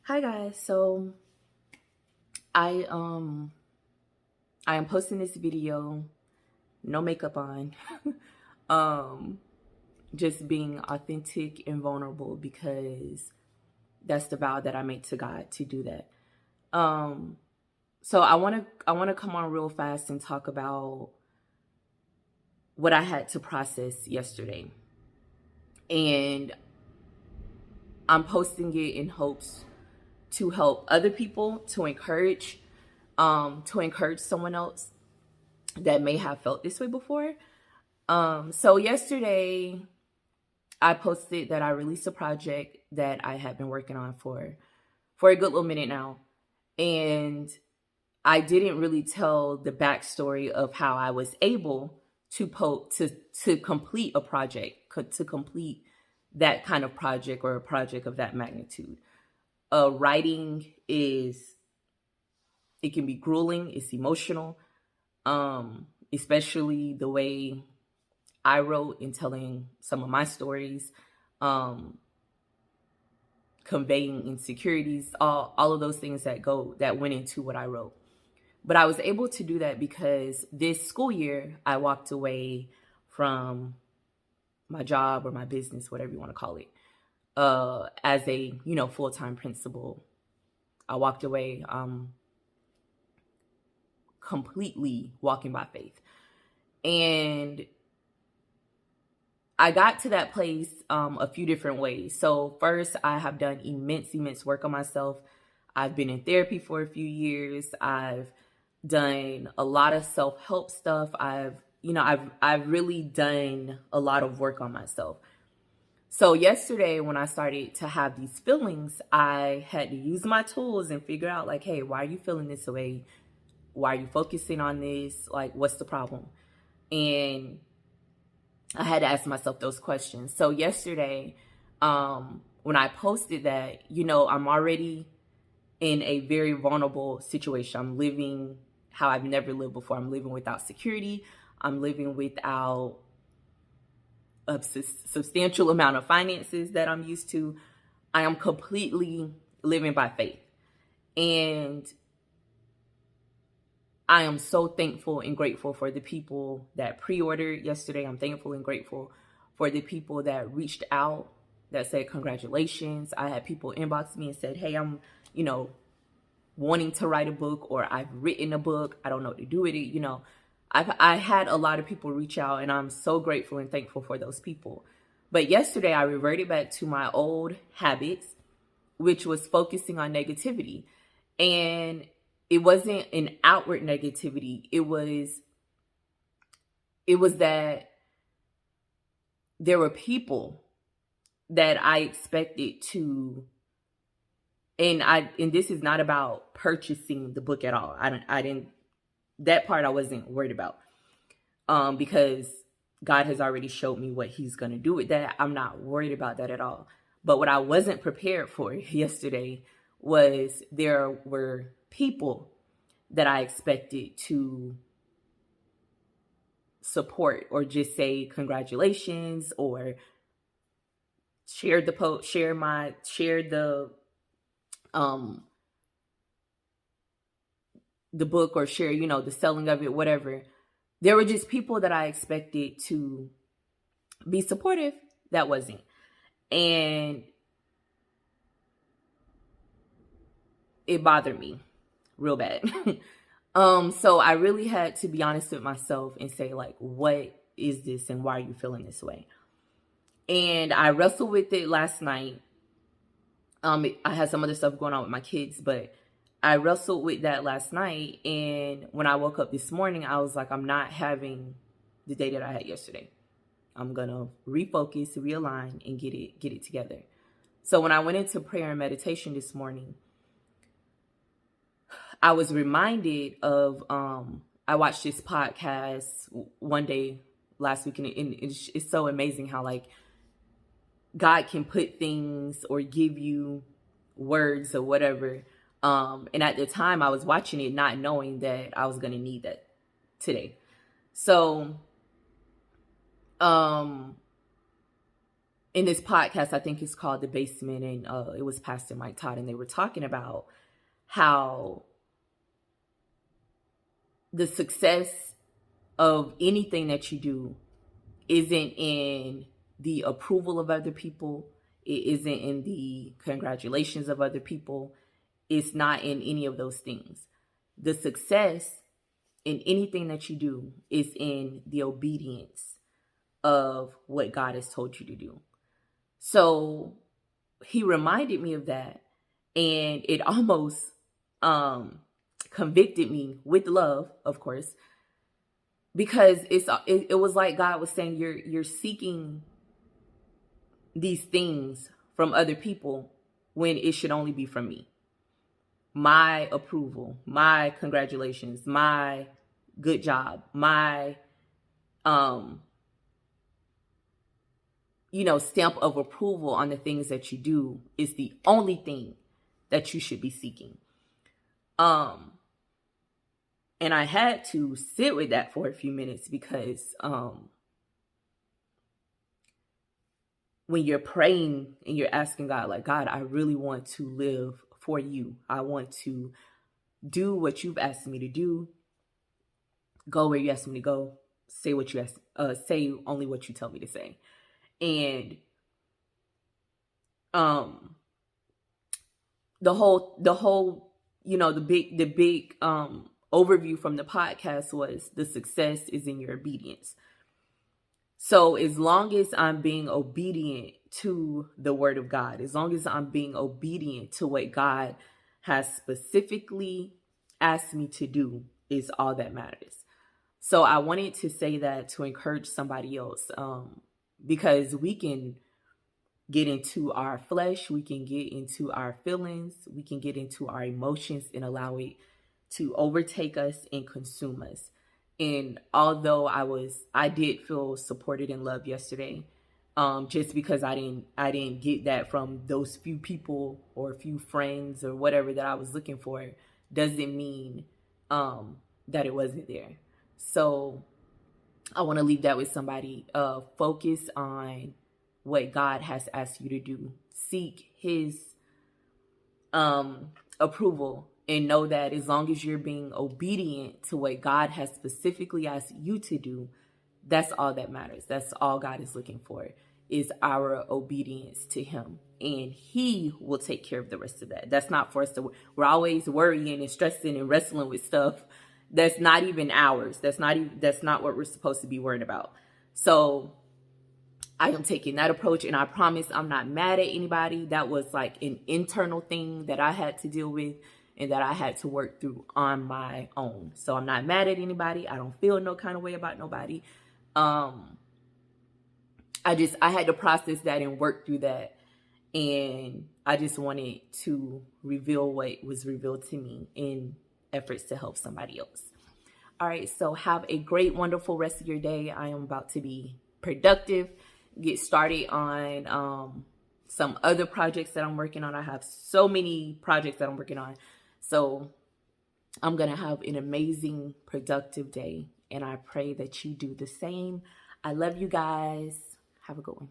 Hi guys. I um I am posting this video, no makeup on. um just being authentic and vulnerable because that's the vow that I made to God to do that. Um so I want to come on real fast and talk about what I had to process yesterday. And I'm posting it in hopes to help other people, to encourage someone else that may have felt this way before. So yesterday I posted that I released a project that I had been working on for a good little minute now. And I didn't really tell the backstory of how I was able to complete a project, to complete that kind of project or a project of that magnitude. Writing is it can be grueling, it's emotional, especially the way I wrote in telling some of my stories, um, conveying insecurities, all of those things that went into what I wrote. But I was able to do that because this school year I walked away from my job or my business, whatever you want to call it, as a full-time principal. I walked away completely walking by faith, and I got to that place a few different ways. So first, I have done immense work on myself. I've been in therapy for a few years. I've done a lot of self-help stuff. I've really done a lot of work on myself. So yesterday when I started to have these feelings, I had to use my tools and figure out like, hey, why are you feeling this way? Why are you focusing on this? Like, what's the problem? And I had to ask myself those questions. So yesterday, when I posted that, I'm already in a very vulnerable situation. I'm living how I've never lived before. I'm living without security. I'm living without a substantial amount of finances that I'm used to. I am completely living by faith. And I am so thankful and grateful for the people that pre-ordered yesterday. I'm thankful and grateful for the people that reached out that said congratulations. I had people inbox me and said, hey, I'm, wanting to write a book, or I've written a book. I don't know what to do with it. I had a lot of people reach out, and I'm so grateful and thankful for those people. But yesterday I reverted back to my old habits, which was focusing on negativity. And it wasn't an outward negativity. It was that there were people that I expected to, and this is not about purchasing the book at all. I didn't that part I wasn't worried about. Because God has already showed me what he's going to do with that. I'm not worried about that at all. But what I wasn't prepared for yesterday was there were people that I expected to support or just say congratulations or share the post, share um the book, or share, the selling of it, whatever. There were just people that I expected to be supportive that wasn't. And it bothered me real bad. So I really had to be honest with myself and say, like, what is this and why are you feeling this way? And I wrestled with it last night. I had some other stuff going on with my kids, but I wrestled with that last night. And when I woke up this morning, I was like, I'm not having the day that I had yesterday. I'm gonna refocus, realign, and get it together. So when I went into prayer and meditation this morning, I was reminded of I watched this podcast one day last week, and it's so amazing how, like, God can put things or give you words or whatever. And at the time I was watching it not knowing that I was going to need that today. So in this podcast, I think it's called The Basement, and it was Pastor Mike Todd, and they were talking about how the success of anything that you do isn't in the approval of other people. It isn't in the congratulations of other people. It's not in any of those things. The success in anything that you do is in the obedience of what God has told you to do. So he reminded me of that, and it almost convicted me with love, of course, because it was like God was saying, you're seeking these things from other people when it should only be from me. My approval, my congratulations, my good job, my stamp of approval on the things that you do is the only thing that you should be seeking. And I had to sit with that for a few minutes, because when you're praying and you're asking God, like, God, I really want to live for you. I want to do what you've asked me to do, go where you asked me to go, say what you ask, say only what you tell me to say. And the big overview from the podcast was the success is in your obedience. So as long as I'm being obedient to the word of God, as long as I'm being obedient to what God has specifically asked me to do, is all that matters. So I wanted to say that to encourage somebody else, because we can get into our flesh, we can get into our feelings, we can get into our emotions and allow it to overtake us and consume us. And although I did feel supported and loved yesterday, just because I didn't get that from those few people or a few friends or whatever that I was looking for, doesn't mean that it wasn't there. So I want to leave that with somebody. Focus on what God has asked you to do. Seek his approval, and know that as long as you're being obedient to what God has specifically asked you to do, that's all that matters. That's all God is looking for, is our obedience to him. And he will take care of the rest of that. That's not for us to, we're always worrying and stressing and wrestling with stuff that's not even ours. That's not what we're supposed to be worried about. So I am taking that approach, and I promise I'm not mad at anybody. That was like an internal thing that I had to deal with and that I had to work through on my own. So I'm not mad at anybody. I don't feel no kind of way about nobody. I had to process that and work through that. And I just wanted to reveal what was revealed to me in efforts to help somebody else. All right, so have a great, wonderful rest of your day. I am about to be productive, get started on some other projects that I'm working on. I have so many projects that I'm working on. So I'm going to have an amazing, productive day. And I pray that you do the same. I love you guys. Have a good one.